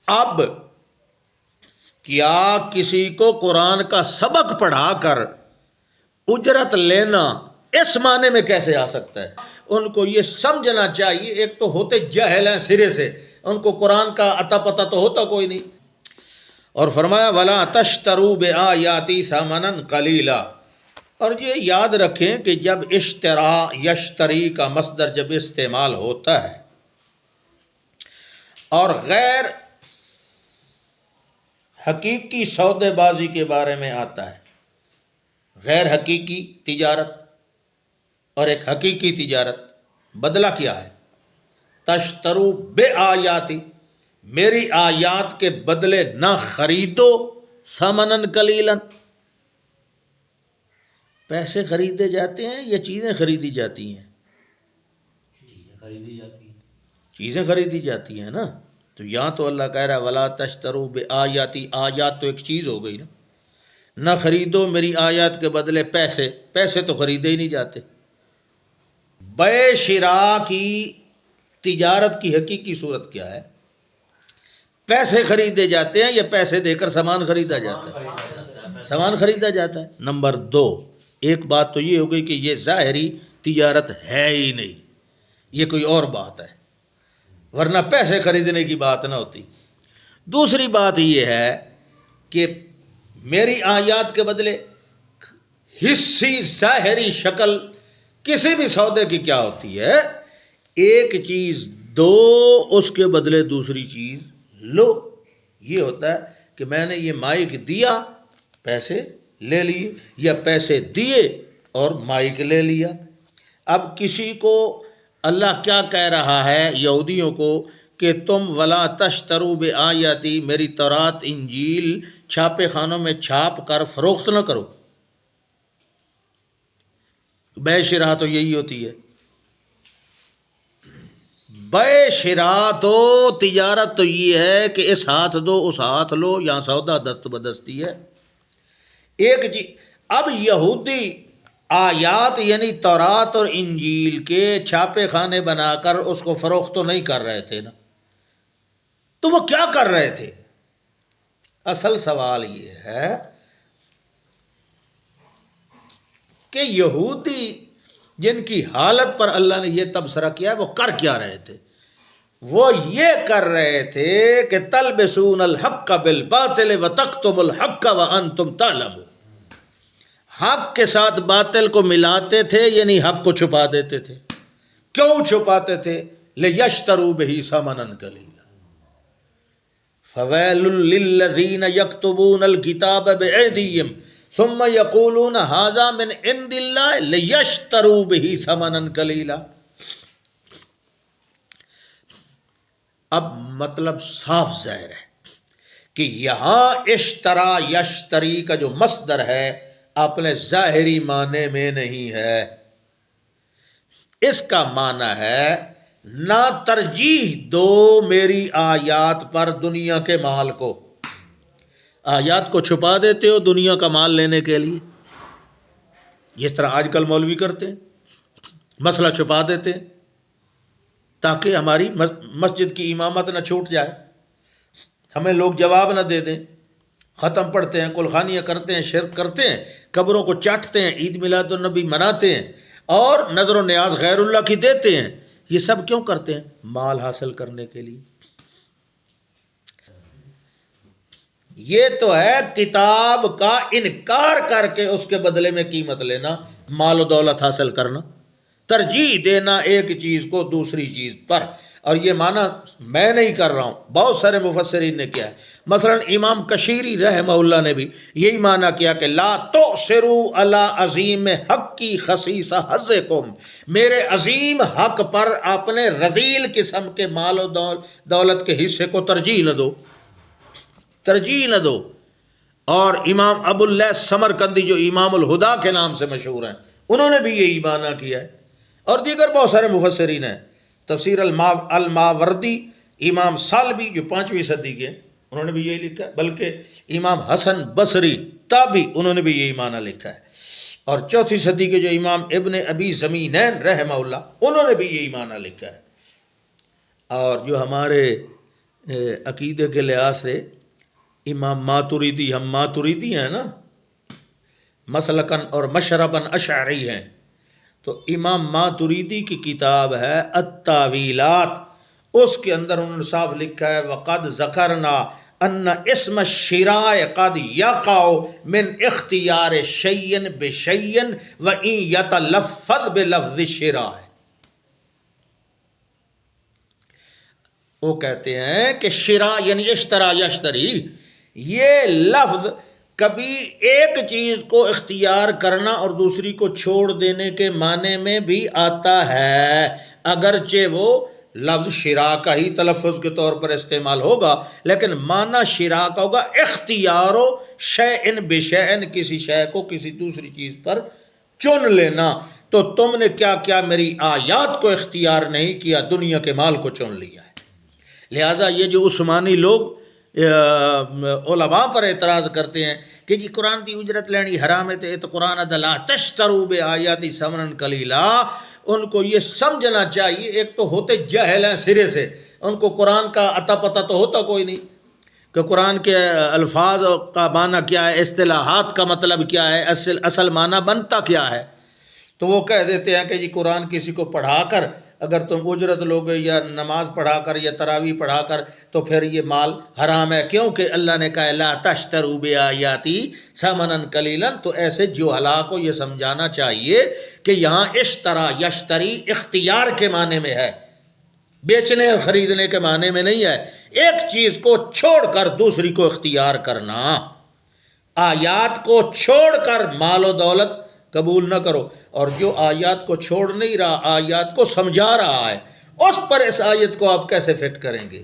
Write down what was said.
اب کیا کسی کو قرآن کا سبق پڑھا کر اجرت لینا اس معنی میں کیسے آ سکتا ہے؟ ان کو یہ سمجھنا چاہیے، ایک تو ہوتے جاہل ہیں سرے سے، ان کو قرآن کا عطا پتہ تو ہوتا کوئی نہیں۔ اور فرمایا وَلَا تَشْتَرُوا بِآيَاتِي ثَمَنًا قَلِيلًا، اور یہ یاد رکھیں کہ جب اشترا یشتری کا مصدر جب استعمال ہوتا ہے اور غیر حقیقی سودے بازی کے بارے میں آتا ہے، غیر حقیقی تجارت اور ایک حقیقی تجارت، بدلہ کیا ہے؟ تشترو بے آیاتی، میری آیات کے بدلے نہ خریدو، ثمنن قلیلاً، پیسے خریدے جاتے ہیں یا چیزیں خریدی جاتی ہیں؟ چیزیں خریدی جاتی ہیں نا۔ تو یہاں تو اللہ کہہ رہا ہے ولا تشترو بے آیاتی، آیات تو ایک چیز ہو گئی نا، نہ خریدو میری آیات کے بدلے پیسے، پیسے تو خریدے ہی نہیں جاتے۔ بے شراء کی تجارت کی حقیقی صورت کیا ہے؟ پیسے خریدے جاتے ہیں یا پیسے دے کر سامان خریدا جاتا ہے؟ سامان خریدا جاتا ہے۔ نمبر دو، ایک بات تو یہ ہو گئی کہ یہ ظاہری تجارت ہے ہی نہیں، یہ کوئی اور بات ہے، ورنہ پیسے خریدنے کی بات نہ ہوتی۔ دوسری بات یہ ہے کہ میری آیات کے بدلے حصی ظاہری شکل کسی بھی سودے کی کیا ہوتی ہے؟ ایک چیز دو، اس کے بدلے دوسری چیز لو۔ یہ ہوتا ہے کہ میں نے یہ مائک دیا، پیسے لے لیے، یا پیسے دیے اور مائک لے لیا۔ اب کسی کو اللہ کیا کہہ رہا ہے یہودیوں کو کہ تم ولا تشترو بے آیاتی، میری تورات انجیل چھاپے خانوں میں چھاپ کر فروخت نہ کرو۔ بے شراء تو یہی ہوتی ہے، بے شراء تو تجارت تو یہ ہے کہ اس ہاتھ دو اس ہاتھ لو، یہاں سودا دست بدستی ہے۔ ایک چیز، اب یہودی آیات یعنی تورات اور انجیل کے چھاپے خانے بنا کر اس کو فروخت تو نہیں کر رہے تھے نا، تو وہ کیا کر رہے تھے؟ اصل سوال یہ ہے کہ یہودی جن کی حالت پر اللہ نے یہ تبصرہ کیا ہے وہ کر کیا رہے تھے؟ وہ یہ کر رہے تھے کہ تلبسون الحق بالباطل وتکتموا الحق وانتم تعلمون، حق کے ساتھ باطل کو ملاتے تھے، یعنی حق کو چھپا دیتے تھے۔ کیوں چھپاتے تھے؟ لیشتروا بہ ثمنا قلیلا، فویل للذین یکتبون الکتاب بایدیہم ثم یقولون ھذا من عند اللہ لیشتروا بہ ثمنا قلیلا۔ اب مطلب صاف ظاہر ہے کہ یہاں اشترا یشتری کا جو مصدر ہے اپنے ظاہری معنی میں نہیں ہے، اس کا معنی ہے نہ ترجیح دو میری آیات پر دنیا کے مال کو، آیات کو چھپا دیتے ہو دنیا کا مال لینے کے لیے، جس طرح آج کل مولوی کرتے ہیں، مسئلہ چھپا دیتے ہیں تاکہ ہماری مسجد کی امامت نہ چھوٹ جائے، ہمیں لوگ جواب نہ دے دیں، ختم پڑھتے ہیں، کلخانیاں کرتے ہیں، شرک کرتے ہیں، قبروں کو چاٹتے ہیں، عید میلاد النبی مناتے ہیں اور نظر و نیاز غیر اللہ کی دیتے ہیں۔ یہ سب کیوں کرتے ہیں؟ مال حاصل کرنے کے لیے۔ یہ تو ہے کتاب کا انکار کر کے اس کے بدلے میں قیمت لینا، مال و دولت حاصل کرنا، ترجیح دینا ایک چیز کو دوسری چیز پر۔ اور یہ معنی میں نہیں کر رہا ہوں، بہت سارے مفسرین نے کیا ہے، مثلا امام کشیری رحمہ اللہ نے بھی یہی معنی کیا کہ لا تؤثروا علی عظیم حق کی خصیص حظکم، میرے عظیم حق پر اپنے رذیل قسم کے مال و دولت کے حصے کو ترجیح نہ دو، ترجیح نہ دو۔ اور امام ابو اللہ سمرقندی جو امام الہدا کے نام سے مشہور ہیں، انہوں نے بھی یہی معنی کیا ہے، اور دیگر بہت سارے مفسرین ہیں، تفسیر الماوردی، امام سالبی جو 5ویں صدی کے، انہوں نے بھی یہی لکھا ہے، بلکہ امام حسن بصری تابعی انہوں نے بھی یہی معنی لکھا ہے، اور 4 صدی کے جو امام ابن ابی زمینین رحمہ اللہ انہوں نے بھی یہی معنی لکھا ہے۔ اور جو ہمارے عقیدے کے لحاظ سے امام ماتریدی، ہم ماتریدی ہیں نا، مسلکن اور مشربن اشعری ہیں، تو امام ماتریدی کی کتاب ہے التاویلات، اس کے اندر انہوں نے صاف لکھا ہے وقد ذکرنا ان اسم الشراء قد یقع من اختیار شیء بشیء وان یتلفظ بلفظ الشراء۔ وہ کہتے ہیں کہ شراء یعنی اشترا یشتری، یہ لفظ کبھی ایک چیز کو اختیار کرنا اور دوسری کو چھوڑ دینے کے معنی میں بھی آتا ہے، اگرچہ وہ لفظ شراء کا ہی تلفظ کے طور پر استعمال ہوگا، لیکن معنی شراء کا ہوگا اختیار و شیء بشیء، کسی شے کو کسی دوسری چیز پر چن لینا۔ تو تم نے کیا کیا، میری آیات کو اختیار نہیں کیا، دنیا کے مال کو چن لیا ہے۔ لہٰذا یہ جو عثمانی لوگ علماء پر اعتراض کرتے ہیں کہ جی قرآن کی اجرت لینی حرام ہے تو قرآن لا تشتروا بآیاتی ثمنا قلیلا، ان کو یہ سمجھنا چاہیے، ایک تو ہوتے جاہل ہیں سرے سے، ان کو قرآن کا عطا پتہ تو ہوتا کوئی نہیں کہ قرآن کے الفاظ کا معنی کیا ہے، اصطلاحات کا مطلب کیا ہے، اصل معنی بنتا کیا ہے، تو وہ کہہ دیتے ہیں کہ جی قرآن کسی کو پڑھا کر اگر تم اجرت لوگے یا نماز پڑھا کر یا تراویح پڑھا کر تو پھر یہ مال حرام ہے، کیونکہ اللہ نے کہا لا تشتروا بآیاتی ثمنا قلیلا۔ تو ایسے جہلاء کو یہ سمجھانا چاہیے کہ یہاں اشترا یشتری اختیار کے معنی میں ہے، بیچنے اور خریدنے کے معنی میں نہیں ہے، ایک چیز کو چھوڑ کر دوسری کو اختیار کرنا۔ آیات کو چھوڑ کر مال و دولت قبول نہ کرو، اور جو آیات کو چھوڑ نہیں رہا، آیات کو سمجھا رہا ہے، اس پر اس آیت کو آپ کیسے فٹ کریں گے؟